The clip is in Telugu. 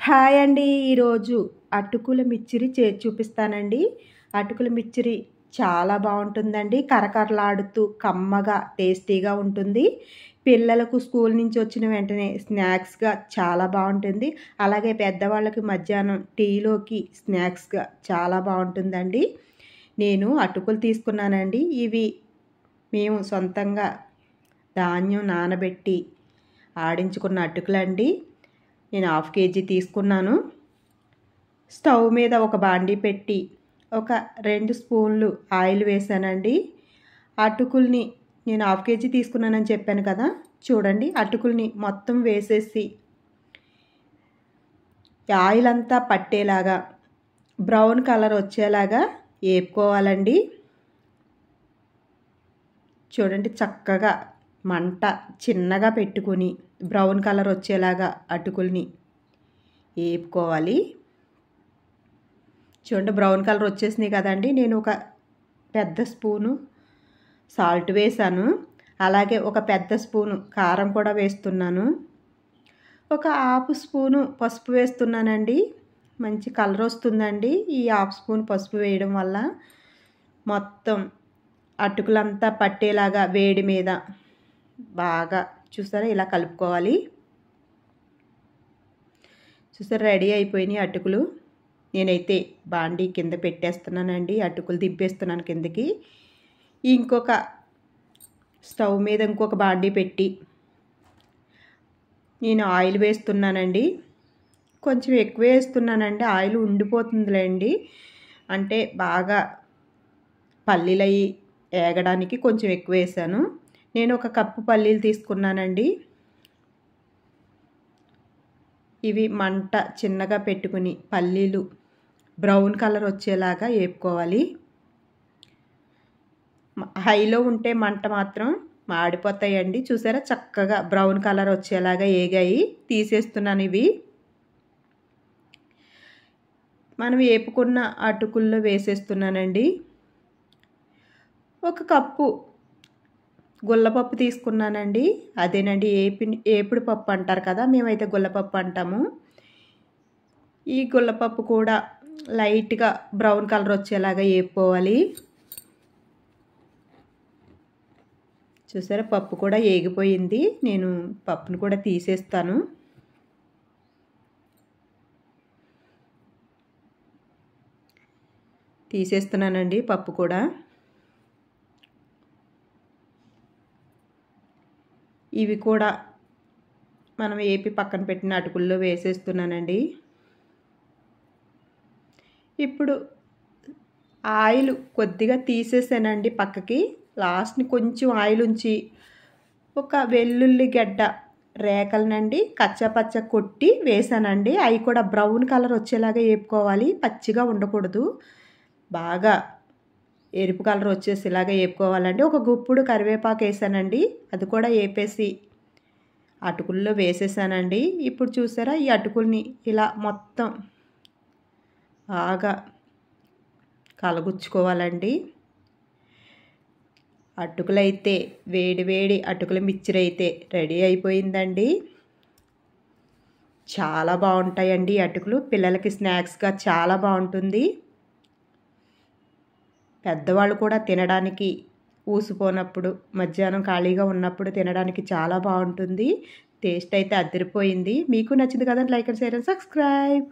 హాయ్ అండి. ఈరోజు అటుకుల మిచ్చిరి చేసి చూపిస్తానండి. అటుకుల మిచ్చిరి చాలా బాగుంటుందండి. కరకరలాడుతూ కమ్మగా టేస్టీగా ఉంటుంది. పిల్లలకు స్కూల్ నుంచి వచ్చిన వెంటనే స్నాక్స్గా చాలా బాగుంటుంది. అలాగే పెద్దవాళ్ళకి మధ్యాహ్నం టీలోకి స్నాక్స్గా చాలా బాగుంటుందండి. నేను అటుకులు తీసుకున్నానండి. ఇవి మేము సొంతంగా ధాన్యం నానబెట్టి ఆడించుకున్న అటుకులండి. నేను 1/2 కేజీ తీసుకున్నాను. స్టవ్ మీద ఒక బాండీ పెట్టి ఒక 2 స్పూన్లు ఆయిల్ వేసానండి. అటుకుల్ని నేను 1/2 కేజీ తీసుకున్నానని చెప్పాను కదా, చూడండి అటుకుల్ని మొత్తం వేసేసి ఆయిల్ అంతా పట్టేలాగా బ్రౌన్ కలర్ వచ్చేలాగా వేపుకోవాలండి. చూడండి చక్కగా మంట చిన్నగా పెట్టుకుని బ్రౌన్ కలర్ వచ్చేలాగా అటుకుల్ని వేపుకోవాలి. చూడండి బ్రౌన్ కలర్ వచ్చేసినాయి కదండి. నేను ఒక పెద్ద స్పూను సాల్ట్ వేసాను. అలాగే ఒక పెద్ద స్పూను కారం కూడా వేస్తున్నాను. ఒక 1/2 స్పూను పసుపు వేస్తున్నానండి. మంచి కలర్ వస్తుందండి ఈ 1/2 స్పూన్ పసుపు వేయడం వల్ల. మొత్తం అటుకులంతా పట్టేలాగా వేడి మీద బాగా చూసారా ఇలా కలుపుకోవాలి. చూసారా రెడీ అయిపోయినాయి అటుకులు. నేనైతే బాండీ కింద పెట్టేస్తున్నానండి. అటుకులు దింపేస్తున్నాను కిందకి. ఇంకొక స్టవ్ మీద ఇంకొక బాండీ పెట్టి నేను ఆయిల్ వేస్తున్నానండి. కొంచెం ఎక్కువ వేస్తున్నానండి, ఆయిల్ ఉండిపోతుందిలేండి. అంటే బాగా పల్లీలు అవి వేగడానికి కొంచెం ఎక్కువ వేసాను. నేను ఒక కప్పు పల్లీలు తీసుకున్నానండి. ఇవి మంట చిన్నగా పెట్టుకుని పల్లీలు బ్రౌన్ కలర్ వచ్చేలాగా వేపుకోవాలి. హైలో ఉంటే మంట మాత్రం మాడిపోతాయండి. చూసారా చక్కగా బ్రౌన్ కలర్ వచ్చేలాగా వేగాయి. తీసేస్తున్నాను ఇవి. మనం వేపుకున్న అటుకుల్లో వేసేస్తున్నానండి. ఒక కప్పు గుల్లపప్పు తీసుకున్నానండి. అదేనండి ఏపుడు పప్పు అంటారు కదా, మేమైతే గుల్లపప్పు అంటాము. ఈ గుల్లపప్పు కూడా లైట్గా బ్రౌన్ కలర్ వచ్చేలాగా వేపుకోవాలి. చూసారా పప్పు కూడా వేగిపోయింది. నేను పప్పును కూడా తీసేస్తాను. తీసేస్తున్నానండి పప్పు కూడా. ఇవి కూడా మనం వేపి పక్కన పెట్టిన అటుకుల్లో వేసేస్తున్నానండి. ఇప్పుడు ఆయిల్ కొద్దిగా తీసేసానండి పక్కకి. లాస్ట్ని కొంచెం ఆయిల్ ఉంచి ఒక వెల్లుల్లి గడ్డ రేకలనండి కచ్చాపచ్చ కొట్టి వేసానండి. అవి కూడా బ్రౌన్ కలర్ వచ్చేలాగా వేపుకోవాలి. పచ్చిగా ఉండకూడదు, బాగా ఎరుపు కలర్ వచ్చేసేలాగా వేపుకోవాలండి. ఒక గుప్పుడు కరివేపాకు వేసానండి. అది కూడా వేపేసి అటుకుల్లో వేసేసానండి. ఇప్పుడు చూసారా ఈ అటుకుల్ని ఇలా మొత్తం బాగా కలగుచ్చుకోవాలండి. అటుకులైతే వేడి వేడి అటుకుల మిక్చర్ అయితే రెడీ అయిపోయిందండి. చాలా బాగుంటాయండి అటుకులు. పిల్లలకి స్నాక్స్గా చాలా బాగుంటుంది. పెద్దవాళ్ళు కూడా తినడానికి ఊసిపోనప్పుడు మధ్యాహ్నం ఖాళీగా ఉన్నప్పుడు తినడానికి చాలా బాగుంటుంది. టేస్ట్ అయితే అదిరిపోయింది. మీకు నచ్చింది కదండి. Like and share and subscribe.